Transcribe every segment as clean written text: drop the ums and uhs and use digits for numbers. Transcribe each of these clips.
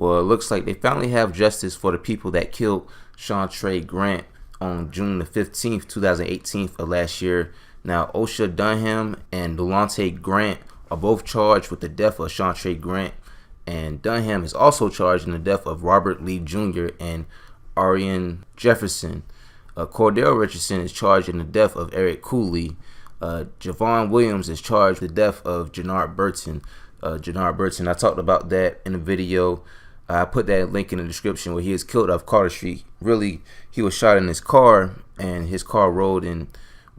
Well, it looks like they finally have justice for the people that killed Shawntray Grant on June the 15th, 2018 of last year. Now, Osha Dunham and Delonte Grant are both charged with the death of Shawntray Grant, and Dunham is also charged in the death of Robert Lee Jr. and Arian Jefferson. Cordell Richardson is charged in the death of Eric Cooley. Javon Williams is charged with the death of Jannard Burton. I talked about that in the video. I put that link in the description where he was killed off Carter Street. Really, he was shot in his car, and his car rolled and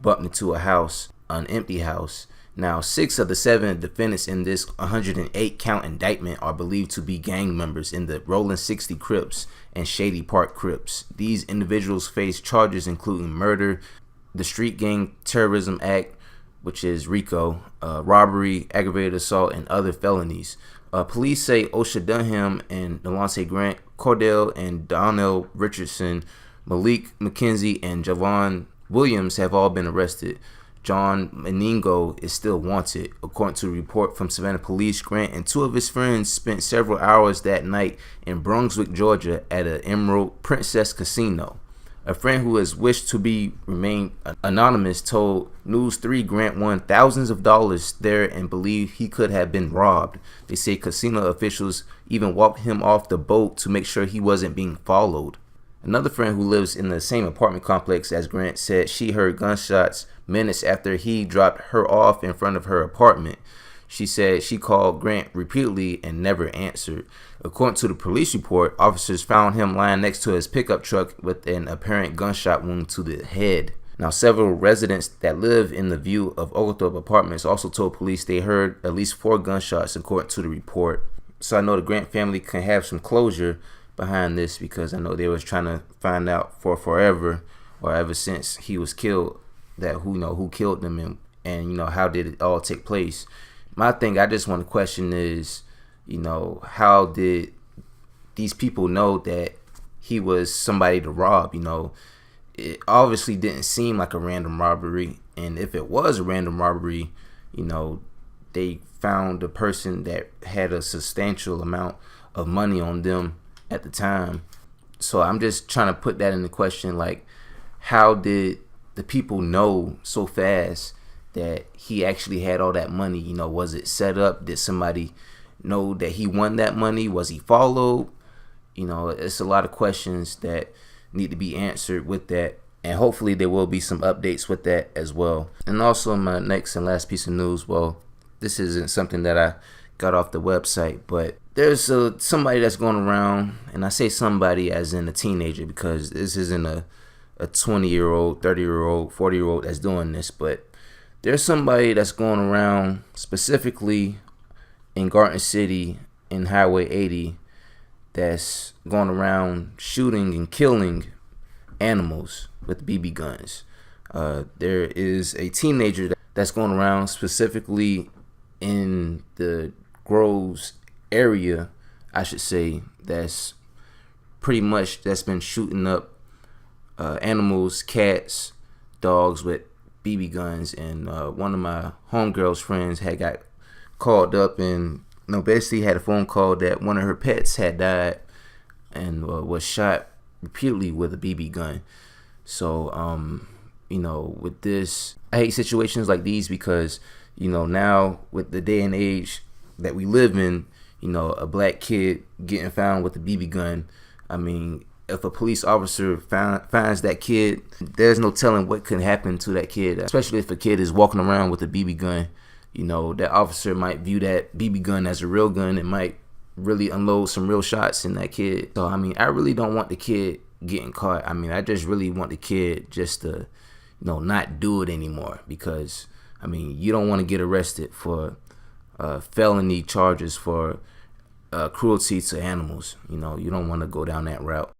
bumped into a house, an empty house. Now, 6 of the 7 defendants in this 108 count indictment are believed to be gang members in the Rollin 60 Crips and Shady Park Crips. These individuals face charges including murder, the Street Gang Terrorism Act, which is RICO, robbery, aggravated assault, and other felonies. Police say Osha Dunham and Delonte Grant, Cordell and Donnell Richardson, Malik McKenzie, and Javon Williams have all been arrested. John Meningo is still wanted. According to a report from Savannah Police, Grant and 2 of his friends spent several hours that night in Brunswick, Georgia at an Emerald Princess Casino. A friend who has wished to remain anonymous told News 3 Grant won thousands of dollars there and believed he could have been robbed. They say casino officials even walked him off the boat to make sure he wasn't being followed. Another friend who lives in the same apartment complex as Grant said she heard gunshots minutes after he dropped her off in front of her apartment. She said she called Grant repeatedly and never answered. According to the police report, officers found him lying next to his pickup truck with an apparent gunshot wound to the head. Now, several residents that live in the view of Oglethorpe Apartments also told police they heard at least 4 gunshots according to the report. So I know the Grant family can have some closure behind this, because I know they was trying to find out for forever, or ever since he was killed, that who killed them, and how did it all take place. My thing I just want to question is, how did these people know that he was somebody to rob? It obviously didn't seem like a random robbery, and if it was a random robbery, they found a person that had a substantial amount of money on them at the time. So I'm just trying to put that into question, like, how did the people know so fast that he actually had all that money? Was it set up? Did somebody know that he won that money? Was he followed? It's a lot of questions that need to be answered with that, and hopefully there will be some updates with that as well. And also, my next and last piece of news, well, this isn't something that I got off the website, but there's somebody that's going around, and I say somebody as in a teenager, because this isn't a 20-year-old, 30-year-old, 40-year-old that's doing this, but there's somebody that's going around specifically in Garden City in Highway 80 that's going around shooting and killing animals with BB guns. There is a teenager that's going around specifically in the Groves area, I should say, that's been shooting up animals, cats, dogs with BB guns. And one of my homegirl's friends had got called up and basically had a phone call that one of her pets had died and was shot repeatedly with a BB gun. So with this, I hate situations like these, because now with the day and age that we live in, a black kid getting found with a BB gun, I mean, if a police officer finds that kid, there's no telling what could happen to that kid, especially if a kid is walking around with a BB gun. That officer might view that BB gun as a real gun and might really unload some real shots in that kid. So, I mean, I really don't want the kid getting caught. I mean, I just really want the kid just to, not do it anymore, because, I mean, you don't want to get arrested for felony charges for cruelty to animals. You don't want to go down that route.